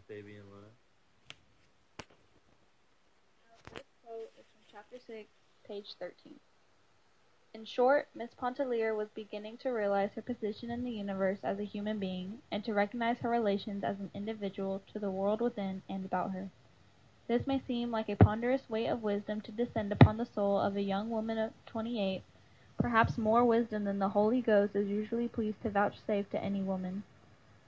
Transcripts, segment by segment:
baby in love. This quote is from chapter 6, page 13. In short, Miss Pontellier was beginning to realize her position in the universe as a human being, and to recognize her relations as an individual to the world within and about her. This may seem like a ponderous weight of wisdom to descend upon the soul of a young woman of 28, perhaps more wisdom than the Holy Ghost is usually pleased to vouchsafe to any woman.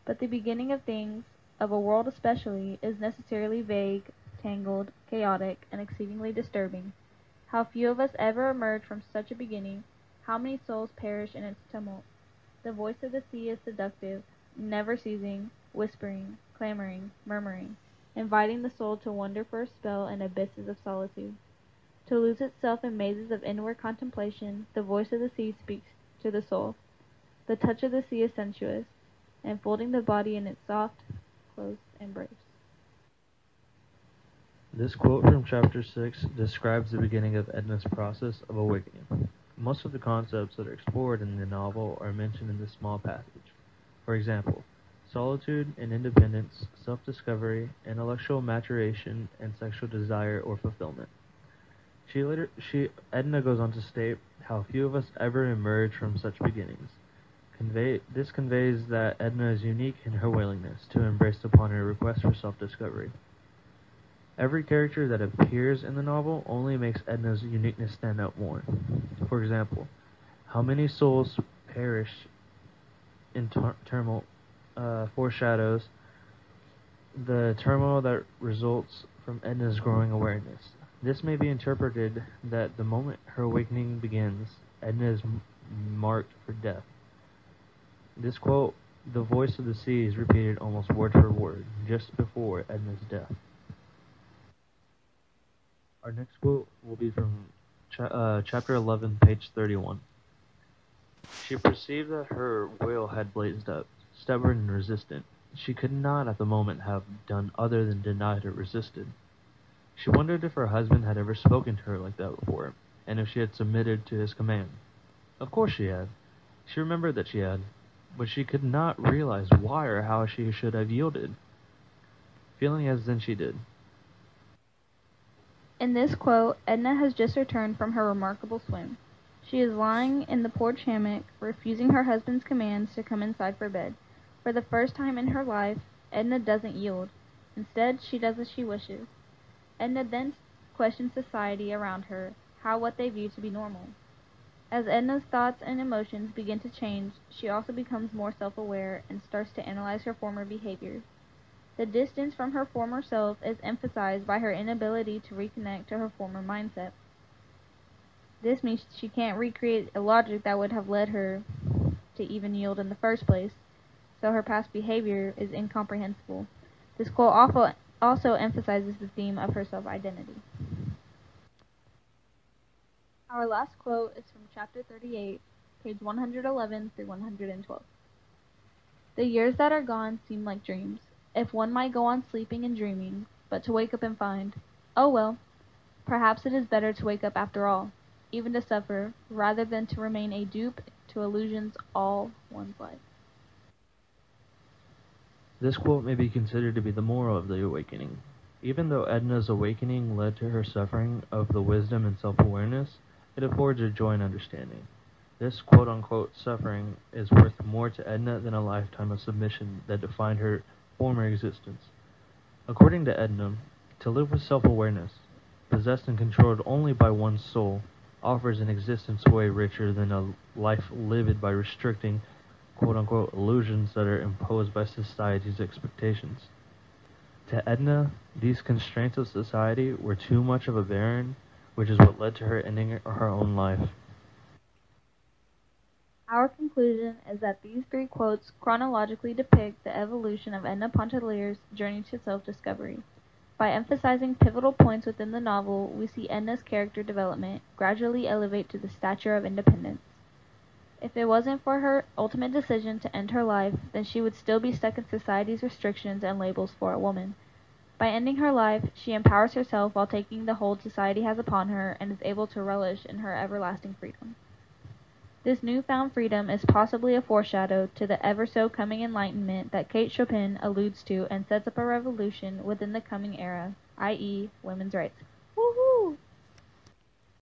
But the beginning of things, of a world especially, is necessarily vague, tangled, chaotic, and exceedingly disturbing. How few of us ever emerge from such a beginning, how many souls perish in its tumult. The voice of the sea is seductive, never ceasing, whispering, clamoring, murmuring, inviting the soul to wander for a spell in abysses of solitude. To lose itself in mazes of inward contemplation, the voice of the sea speaks to the soul. The touch of the sea is sensuous, enfolding the body in its soft, close embrace. This quote from chapter 6 describes the beginning of Edna's process of awakening. Most of the concepts that are explored in the novel are mentioned in this small passage. For example, solitude and independence, self-discovery, intellectual maturation, and sexual desire or fulfillment. Edna goes on to state how few of us ever emerge from such beginnings. This conveys that Edna is unique in her willingness to embrace upon her request for self-discovery. Every character that appears in the novel only makes Edna's uniqueness stand out more. For example, how many souls perish in turmoil foreshadows the turmoil that results from Edna's growing awareness. This may be interpreted that the moment her awakening begins, Edna is marked for death. This quote, "The voice of the sea," is repeated almost word for word, just before Edna's death. Our next quote will be from chapter 11, page 31. She perceived that her will had blazed up, stubborn and resistant. She could not at the moment have done other than denied or resisted. She wondered if her husband had ever spoken to her like that before, and if she had submitted to his command. Of course she had. She remembered that she had, but she could not realize why or how she should have yielded, feeling as then she did. In this quote, Edna has just returned from her remarkable swim. She is lying in the porch hammock, refusing her husband's commands to come inside for bed. For the first time in her life, Edna doesn't yield. Instead, she does as she wishes. Edna then questions society around her, what they view to be normal. As Edna's thoughts and emotions begin to change, she also becomes more self-aware and starts to analyze her former behavior. The distance from her former self is emphasized by her inability to reconnect to her former mindset. This means she can't recreate a logic that would have led her to even yield in the first place, so her past behavior is incomprehensible. This quote also emphasizes the theme of her self-identity. Our last quote is from chapter 38, page 111 through 112. The years that are gone seem like dreams, if one might go on sleeping and dreaming, but to wake up and find, oh well, perhaps it is better to wake up after all, even to suffer, rather than to remain a dupe to illusions all one's life. This quote may be considered to be the moral of the awakening. Even though Edna's awakening led to her suffering of the wisdom and self-awareness, it affords her joy and understanding. This quote-unquote suffering is worth more to Edna than a lifetime of submission that defined her former existence. According to Edna, to live with self-awareness, possessed and controlled only by one's soul, offers an existence way richer than a life lived by restricting quote-unquote illusions that are imposed by society's expectations. To Edna, these constraints of society were too much of a barrier, which is what led to her ending her own life. Our conclusion is that these three quotes chronologically depict the evolution of Edna Pontellier's journey to self-discovery. By emphasizing pivotal points within the novel, we see Edna's character development gradually elevate to the stature of independence. If it wasn't for her ultimate decision to end her life, then she would still be stuck in society's restrictions and labels for a woman. By ending her life, she empowers herself while taking the hold society has upon her and is able to relish in her everlasting freedom. This newfound freedom is possibly a foreshadow to the ever-so-coming enlightenment that Kate Chopin alludes to and sets up a revolution within the coming era, i.e., women's rights.